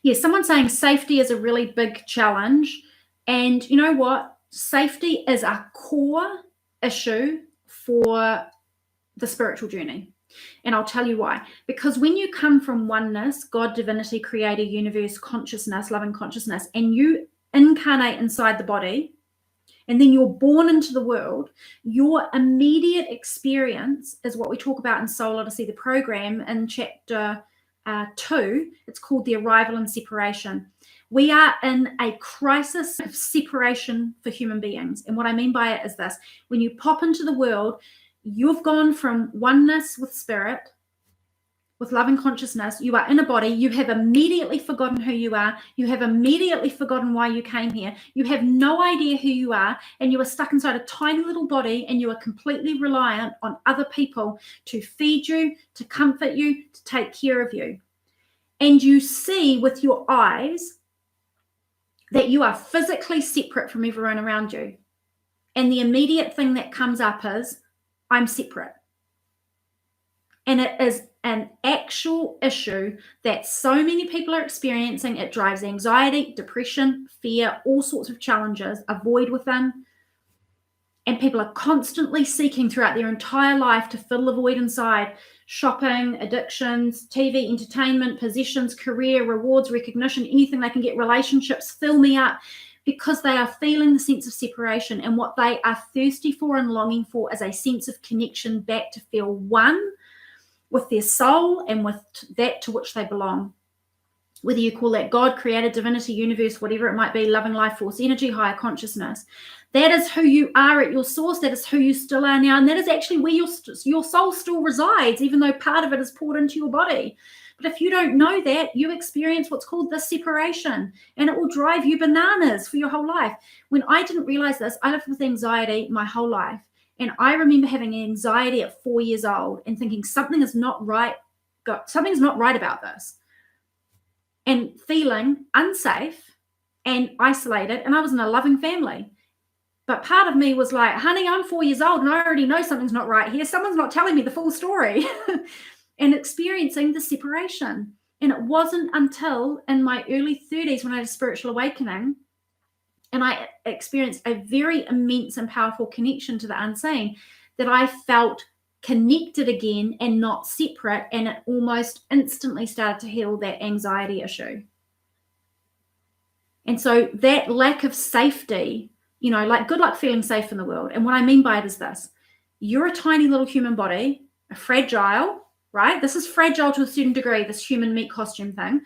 Yeah, someone's saying safety is a really big challenge. And you know what? Safety is a core issue for the spiritual journey. And I'll tell you why. Because when you come from oneness, God, divinity, creator, universe, consciousness, loving consciousness, and you incarnate inside the body, and then you're born into the world, your immediate experience is what we talk about in Soul Odyssey, the program in chapter 2. It's called the arrival and separation. We are in a crisis of separation for human beings. And what I mean by it is this: when you pop into the world, you've gone from oneness with spirit, with loving consciousness. You are in a body. You have immediately forgotten who you are. You have immediately forgotten why you came here. You have no idea who you are, and you are stuck inside a tiny little body, and you are completely reliant on other people to feed you, to comfort you, to take care of you. And you see with your eyes that you are physically separate from everyone around you. And the immediate thing that comes up is, I'm separate. And it is an actual issue that so many people are experiencing. It drives anxiety, depression, fear, all sorts of challenges, a void within. And people are constantly seeking throughout their entire life to fill the void inside. Shopping, addictions, TV, entertainment, possessions, career, rewards, recognition, anything they can get, relationships, fill me up, because they are feeling the sense of separation. And what they are thirsty for and longing for is a sense of connection back, to feel one with their soul and with that to which they belong. Whether you call that God, creator, divinity, universe, whatever it might be, loving life force, energy, higher consciousness. That is who you are at your source. That is who you still are now. And that is actually where your soul still resides, even though part of it is poured into your body. But if you don't know that, you experience what's called this separation, and it will drive you bananas for your whole life. When I didn't realize this, I lived with anxiety my whole life. And I remember having anxiety at 4 years old and thinking something's not right about this, and feeling unsafe and isolated. And I was in a loving family. But part of me was like, honey, I'm 4 years old and I already know something's not right here. Someone's not telling me the full story. And experiencing the separation. And it wasn't until in my early 30s when I had a spiritual awakening and I experienced a very immense and powerful connection to the unseen that I felt connected again and not separate. And it almost instantly started to heal that anxiety issue. And so that lack of safety, like good luck feeling safe in the world. And what I mean by it is this: you're a tiny little human body, fragile, right? This is fragile to a certain degree, this human meat costume thing.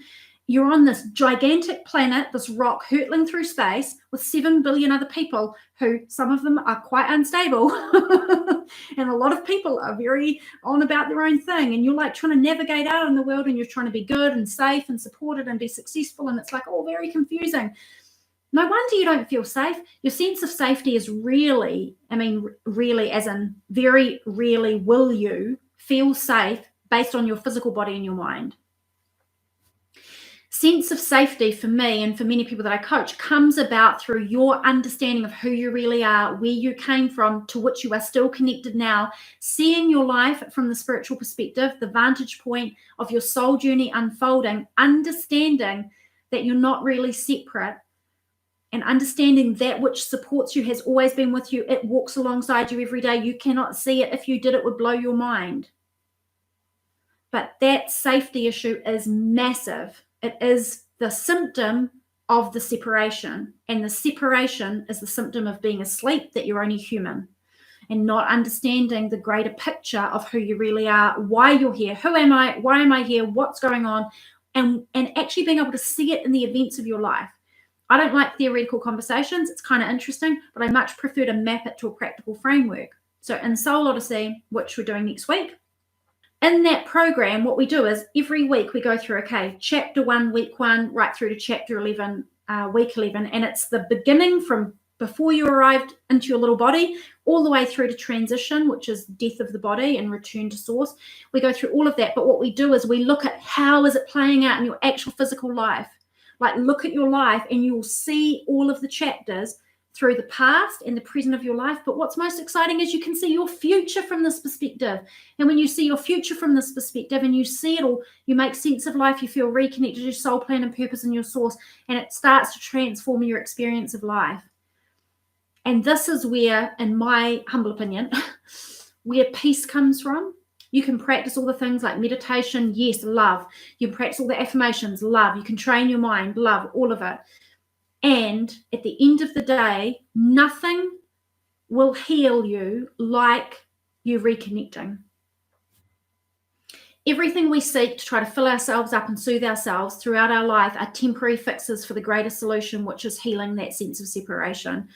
You're on this gigantic planet, this rock hurtling through space with 7 billion other people who, some of them are quite unstable. And a lot of people are very on about their own thing. And you're like trying to navigate out in the world, and you're trying to be good and safe and supported and be successful. And it's like all very confusing. No wonder you don't feel safe. Your sense of safety is really as in very rarely will you feel safe based on your physical body and your mind. Sense of safety for me and for many people that I coach comes about through your understanding of who you really are, where you came from, to which you are still connected now, seeing your life from the spiritual perspective, the vantage point of your soul journey unfolding, understanding that you're not really separate, and understanding that which supports you has always been with you. It walks alongside you every day. You cannot see it. If you did, it would blow your mind. But that safety issue is massive. It is the symptom of the separation. And the separation is the symptom of being asleep, that you're only human, and not understanding the greater picture of who you really are, why you're here, who am I, why am I here, what's going on, and actually being able to see it in the events of your life. I don't like theoretical conversations. It's kind of interesting, but I much prefer to map it to a practical framework. So in Soul Odyssey, which we're doing next week, in that program, what we do is every week we go through, chapter 1, week 1, right through to chapter 11, week 11. And it's the beginning from before you arrived into your little body, all the way through to transition, which is death of the body and return to source. We go through all of that. But what we do is we look at how is it playing out in your actual physical life. Like, look at your life and you'll see all of the chapters through the past and the present of your life. But what's most exciting is you can see your future from this perspective. And when you see your future from this perspective and you see it all, you make sense of life, you feel reconnected to your soul plan and purpose and your source, and it starts to transform your experience of life. And this is where, in my humble opinion, where peace comes from. You can practice all the things like meditation, yes, love. You can practice all the affirmations, love. You can train your mind, love, all of it. And at the end of the day, nothing will heal you like you reconnecting. Everything we seek to try to fill ourselves up and soothe ourselves throughout our life are temporary fixes for the greater solution, which is healing that sense of separation.